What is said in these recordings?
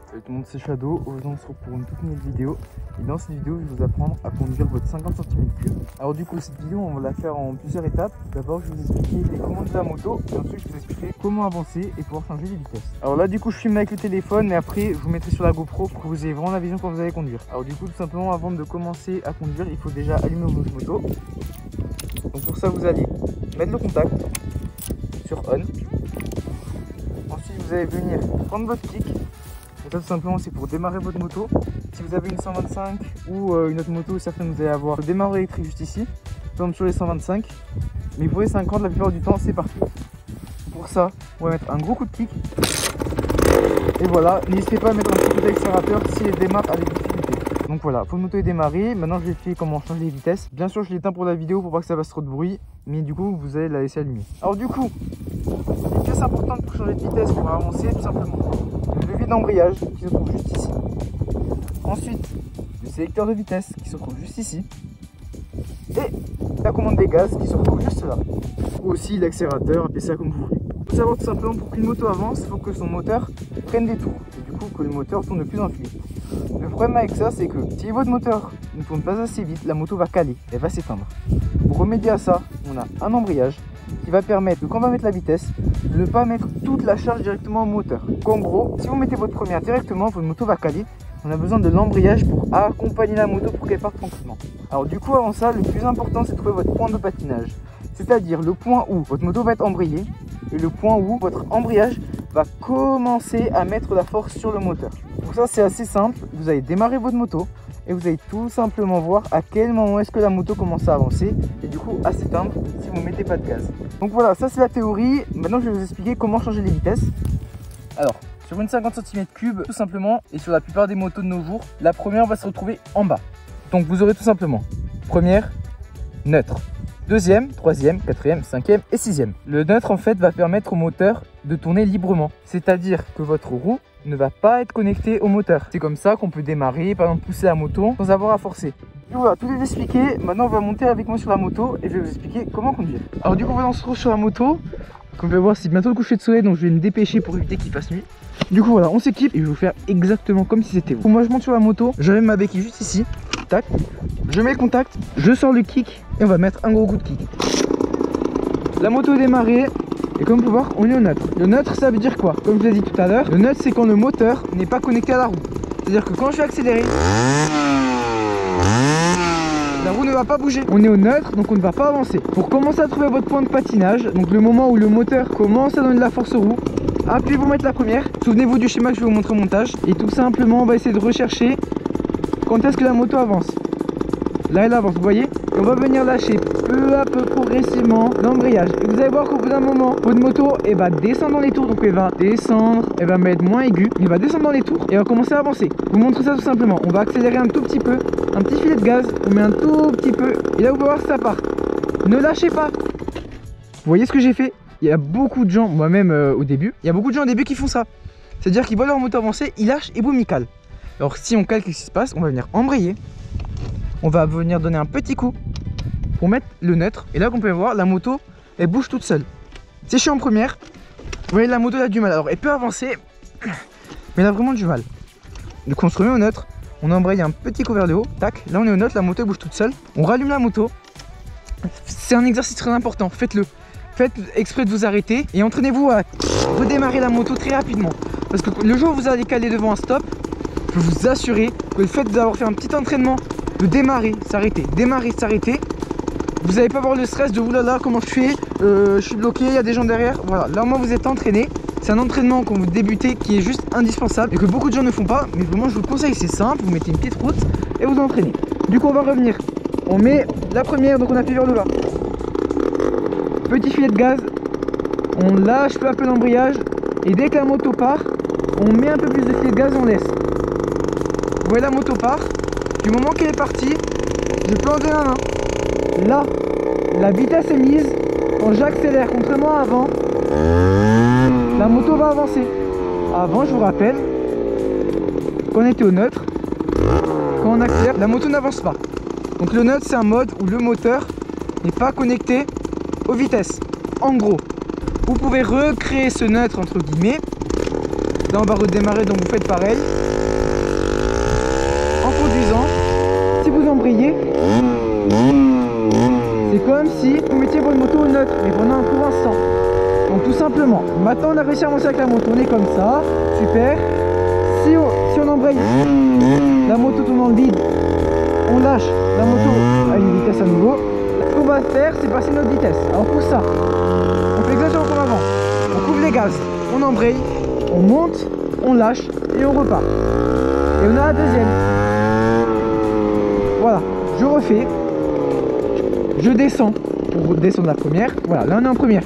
Salut tout le monde, c'est Shadow. Aujourd'hui on se retrouve pour une toute nouvelle vidéo. Et dans cette vidéo je vais vous apprendre à conduire votre 50 cm3. Alors du coup cette vidéo on va la faire en plusieurs étapes. D'abord je vais vous expliquer les commandes de la moto. Et ensuite je vais vous expliquer comment avancer et pouvoir changer les vitesses. Alors là du coup je filme avec le téléphone, mais après je vous mettrai sur la GoPro pour que vous ayez vraiment la vision quand vous allez conduire. Alors du coup tout simplement avant de commencer à conduire il faut déjà allumer votre moto. Donc pour ça vous allez mettre le contact sur on. Ensuite vous allez venir prendre votre kick. Et ça tout simplement c'est pour démarrer votre moto. Si vous avez une 125 ou une autre moto, certaines vous allez avoir le démarreur électrique juste ici. Comme sur les 125. Mais pour les 50 la plupart du temps c'est parti. Pour ça on va mettre un gros coup de kick. Et voilà, n'hésitez pas à mettre un petit coup d'accélérateur si elle démarre avec difficulté. Donc voilà, votre moto est démarrée. Maintenant je vais expliquer comment changer les vitesses. Bien sûr je l'éteins pour la vidéo pour pas que ça fasse trop de bruit. Mais du coup vous allez la laisser allumer. Alors du coup, les pièces importantes pour changer de vitesse pour avancer tout simplement. Le levier d'embrayage qui se trouve juste ici. Ensuite, le sélecteur de vitesse qui se trouve juste ici. Et la commande des gaz qui se retrouve juste là. Ou aussi l'accélérateur, appelez ça comme vous voulez. Il faut savoir tout simplement pour qu'une moto avance, il faut que son moteur prenne des tours. Et du coup que le moteur tourne de plus en plus vite. Le problème avec ça c'est que si votre moteur ne tourne pas assez vite, la moto va caler, elle va s'éteindre. Pour remédier à ça, on a un embrayage qui va permettre, quand on va mettre la vitesse, de ne pas mettre toute la charge directement au moteur. En gros, si vous mettez votre première directement, votre moto va caler. On a besoin de l'embrayage pour accompagner la moto pour qu'elle parte tranquillement. Alors du coup avant ça, le plus important c'est de trouver votre point de patinage. C'est-à-dire le point où votre moto va être embrayée et le point où votre embrayage va commencer à mettre la force sur le moteur. Pour ça c'est assez simple, vous allez démarrer votre moto et vous allez tout simplement voir à quel moment est-ce que la moto commence à avancer et du coup à s'éteindre si vous ne mettez pas de gaz. Donc voilà, ça c'est la théorie. Maintenant je vais vous expliquer comment changer les vitesses. Alors, sur une 50 cm3 tout simplement, et sur la plupart des motos de nos jours, la première va se retrouver en bas. Donc vous aurez tout simplement première, neutre, deuxième, troisième, quatrième, cinquième et sixième. Le neutre en fait va permettre au moteur de tourner librement, c'est-à-dire que votre roue ne va pas être connectée au moteur. C'est comme ça qu'on peut démarrer, par exemple pousser la moto sans avoir à forcer. Et voilà, tout est expliqué. Maintenant on va monter avec moi sur la moto et je vais vous expliquer comment conduire. Alors du coup on se retrouve sur la moto. Comme vous pouvez voir c'est bientôt le coucher de soleil, donc je vais me dépêcher pour éviter qu'il fasse nuit. Du coup voilà, on s'équipe et je vais vous faire exactement comme si c'était vous. Moi je monte sur la moto, j'enlève ma béquille juste ici, tac, je mets le contact, je sors le kick et on va mettre un gros coup de kick. La moto est démarrée et comme vous pouvez voir on est au neutre. Le neutre ça veut dire quoi? Comme je vous ai dit tout à l'heure, le neutre c'est quand le moteur n'est pas connecté à la roue. C'est-à-dire que quand je vais accélérer, la roue ne va pas bouger. On est au neutre donc on ne va pas avancer. Pour commencer à trouver votre point de patinage, donc le moment où le moteur commence à donner de la force aux roues, appuyez pour mettre la première. Souvenez-vous du schéma que je vais vous montrer au montage. Et tout simplement on va essayer de rechercher quand est-ce que la moto avance. Là elle avance, vous voyez. Et on va venir lâcher peu à peu progressivement l'embrayage. Et vous allez voir qu'au bout d'un moment, votre moto elle va descendre dans les tours. Donc elle va descendre, elle va mettre moins aiguë. Elle va descendre dans les tours et elle va commencer à avancer. Je vous montre ça tout simplement. On va accélérer un tout petit peu. Un petit filet de gaz, on met un tout petit peu. Et là vous pouvez voir que ça part. Ne lâchez pas. Vous voyez ce que j'ai fait? Il y a beaucoup de gens, moi-même au début, il y a beaucoup de gens au début qui font ça. C'est-à-dire qu'ils voient leur moto avancer, ils lâchent et boum, ils calent. Alors si on cale, qu'est-ce qui se passe? On va venir embrayer. On va venir donner un petit coup pour mettre le neutre. Et là, comme vous pouvez voir, la moto, elle bouge toute seule. Si je suis en première, vous voyez, la moto elle a du mal. Alors elle peut avancer, mais elle a vraiment du mal. Donc on se remet au neutre, on embraye un petit coup vers le haut. Tac, là on est au neutre, la moto elle bouge toute seule. On rallume la moto. C'est un exercice très important, faites-le. Faites exprès de vous arrêter et entraînez-vous à redémarrer la moto très rapidement. Parce que le jour où vous allez caler devant un stop, je peux vous assurer que le fait d'avoir fait un petit entraînement, de démarrer, s'arrêter, démarrer, s'arrêter, vous n'allez pas avoir le stress de oulala comment je fais, je suis bloqué, il y a des gens derrière. Voilà, là au moins vous êtes entraîné. C'est un entraînement quand vous débutez qui est juste indispensable et que beaucoup de gens ne font pas. Mais vraiment je vous le conseille, c'est simple, vous mettez une petite route et vous entraînez. Du coup on va revenir. On met la première, donc on appuie vers le bas. Petit filet de gaz, on lâche peu à peu l'embrayage et dès que la moto part, on met un peu plus de filet de gaz et on laisse. Vous voyez la moto part, du moment qu'elle est partie, je peux en donner un. Là, la vitesse est mise, quand j'accélère contrairement à avant, la moto va avancer. Avant, je vous rappelle, quand on était au neutre, quand on accélère, la moto n'avance pas. Donc le neutre c'est un mode où le moteur n'est pas connecté aux vitesses. En gros, vous pouvez recréer ce neutre entre guillemets Là on va redémarrer, donc vous faites pareil. En conduisant, si vous embrayez, c'est comme si vous mettiez votre moto au neutre, mais pendant un court instant. Donc tout simplement, maintenant on a réussi à avancer avec la moto, on est comme ça, super. Si on embraye, la moto tourne dans le vide, on lâche la moto à une vitesse à nouveau. Ce qu'on va faire, c'est passer notre vitesse. Alors pour ça, on fait exactement comme avant. On couvre les gaz, on embraye, on monte, on lâche et on repart. Et on a la deuxième. Voilà, je refais. Je descends pour descendre la première. Voilà, là on est en première.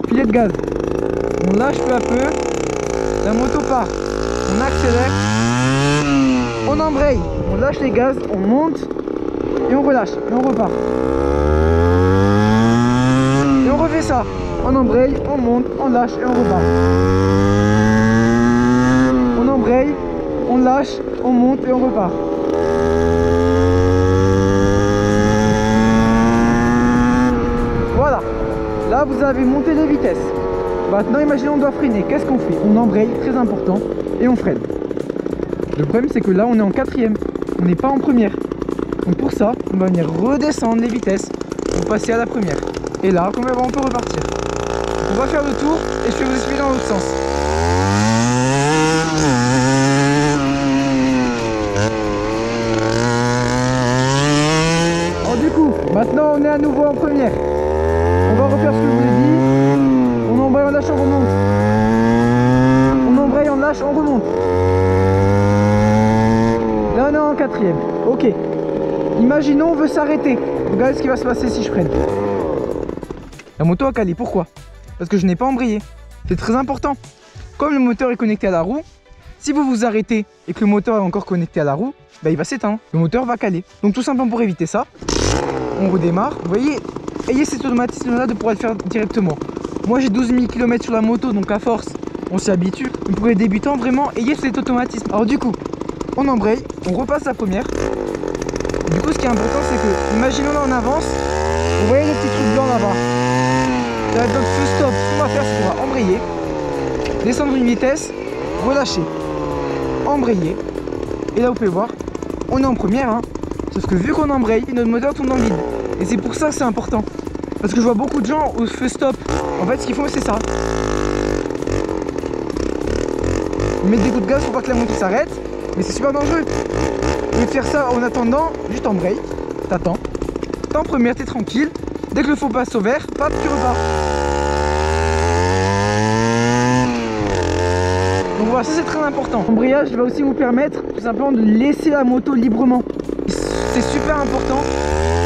Filet de gaz. On lâche peu à peu. La moto part. On accélère. On embraye. On lâche les gaz. On monte. Et on relâche. Et on repart. Et on refait ça. On embraye. On monte. On lâche. Et on repart. On embraye. On lâche. On monte. Et on repart. Voilà, là vous avez monté les vitesses. Maintenant imaginez on doit freiner, qu'est-ce qu'on fait? On embraye, très important, et on freine. Le problème c'est que là on est en quatrième, on n'est pas en première. Donc pour ça, on va venir redescendre les vitesses pour passer à la première. Et là, comme on peut repartir. On va faire le tour et je vais vous expliquer dans l'autre sens. Alors du coup, maintenant on est à nouveau en première. On va refaire ce que je vous ai dit. On embraye, on lâche, on remonte. On embraye, on lâche, on remonte. Là on est en quatrième. Ok. Imaginons on veut s'arrêter. Regardez ce qui va se passer si je freine. La moto a calé. Pourquoi? Parce que je n'ai pas embrayé. C'est très important. Comme le moteur est connecté à la roue, si vous vous arrêtez et que le moteur est encore connecté à la roue, bah, il va s'éteindre. Le moteur va caler. Donc tout simplement pour éviter ça, on redémarre. Vous voyez, ayez cet automatisme là de pouvoir le faire directement. Moi j'ai 12 000 km sur la moto, donc à force on s'y habitue. Mais pour les débutants, vraiment ayez cet automatisme. Alors du coup, on embraye, on repasse la première. Du coup ce qui est important c'est que, imaginons là on avance, vous voyez le petit truc blanc là-bas. Là donc ce stop, ce qu'on va faire c'est qu'on va embrayer, descendre une vitesse, relâcher, embrayer. Et là vous pouvez voir, on est en première, hein. Sauf que vu qu'on embraye, notre moteur tourne dans le vide. Et c'est pour ça que c'est important. Parce que je vois beaucoup de gens au feu stop. En fait, ce qu'ils font, c'est ça. Ils mettent des coups de gaz pour pas que la moto s'arrête. Mais c'est super dangereux. Au lieu de faire ça en attendant, juste embraye. T'attends. T'es en première, t'es tranquille. Dès que le feu passe au vert, paf, tu repars. Donc voilà, ça c'est très important. L'embrayage va aussi vous permettre tout simplement de laisser la moto librement. C'est super important.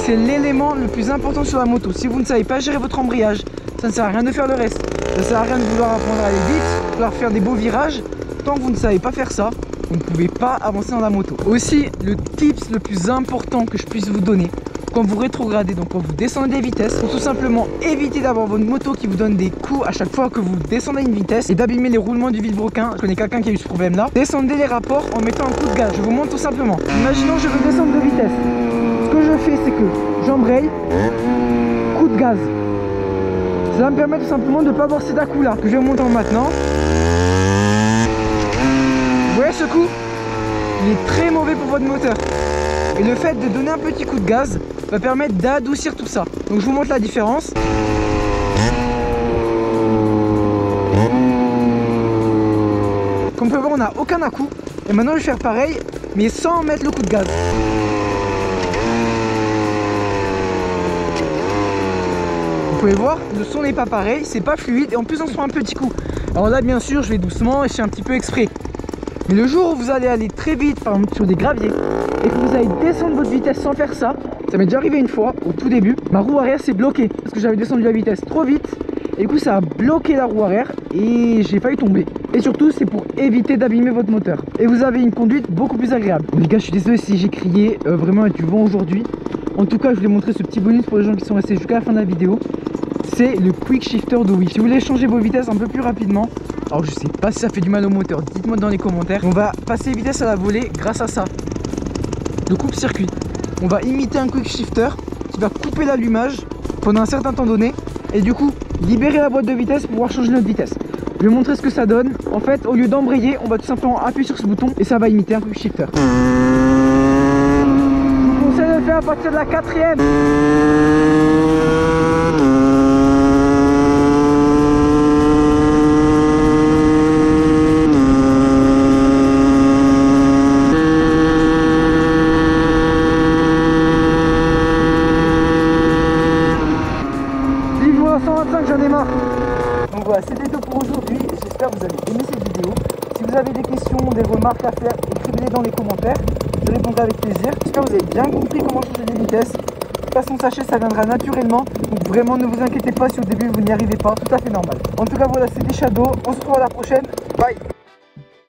C'est l'élément le plus important sur la moto. Si vous ne savez pas gérer votre embrayage, ça ne sert à rien de faire le reste. Ça ne sert à rien de vouloir apprendre à aller vite, de vouloir faire des beaux virages. Tant que vous ne savez pas faire ça, vous ne pouvez pas avancer dans la moto. Aussi, le tips le plus important que je puisse vous donner quand vous rétrogradez, donc quand vous descendez des vitesses, pour tout simplement éviter d'avoir votre moto qui vous donne des coups à chaque fois que vous descendez une vitesse et d'abîmer les roulements du vilebrequin. Je connais quelqu'un qui a eu ce problème là. Descendez les rapports en mettant un coup de gaz. Je vous montre tout simplement. Imaginons je veux descendre de vitesse. Ce que je fais c'est que j'embraye, coup de gaz. Ça va me permettre tout simplement de ne pas avoir ces à-coups là que je vais monter maintenant. Vous voyez ce coup? Il est très mauvais pour votre moteur. Et le fait de donner un petit coup de gaz va permettre d'adoucir tout ça. Donc je vous montre la différence. Comme vous pouvez voir, on n'a aucun à-coup. Et maintenant je vais faire pareil, mais sans mettre le coup de gaz. Vous pouvez voir, le son n'est pas pareil, c'est pas fluide et en plus on se prend un petit coup. Alors là bien sûr je vais doucement et je fais un petit peu exprès. Mais le jour où vous allez aller très vite, par exemple sur des graviers, et que vous allez descendre votre vitesse sans faire ça, ça m'est déjà arrivé une fois, au tout début, ma roue arrière s'est bloquée, parce que j'avais descendu la vitesse trop vite, et du coup ça a bloqué la roue arrière, et j'ai failli tomber. Et surtout c'est pour éviter d'abîmer votre moteur. Et vous avez une conduite beaucoup plus agréable. Bon, les gars, je suis désolé si j'ai crié, vraiment avec du vent aujourd'hui. En tout cas, je voulais montrer ce petit bonus pour les gens qui sont restés jusqu'à la fin de la vidéo. C'est le Quick Shifter de Wish. Si vous voulez changer vos vitesses un peu plus rapidement, alors je sais pas si ça fait du mal au moteur, dites-moi dans les commentaires. On va passer les vitesses à la volée grâce à ça. Le coupe-circuit. On va imiter un Quick Shifter qui va couper l'allumage pendant un certain temps donné et du coup libérer la boîte de vitesse pour pouvoir changer notre vitesse. Je vais vous montrer ce que ça donne. En fait, au lieu d'embrayer, on va tout simplement appuyer sur ce bouton et ça va imiter un quick shifter. Je vous conseille de le faire à partir de la 4e. Vivement à 125, j'en ai marre. Donc voilà, c'était tout pour aujourd'hui. J'espère que vous avez aimé cette vidéo. Si vous avez des questions, des remarques à faire, écrivez-les dans les commentaires. Je répondrai avec plaisir. J'espère que vous avez bien compris comment changer les vitesses. De toute façon, sachez, ça viendra naturellement. Donc vraiment, ne vous inquiétez pas si au début vous n'y arrivez pas. Tout à fait normal. En tout cas, voilà, c'était Shadow. On se retrouve à la prochaine. Bye.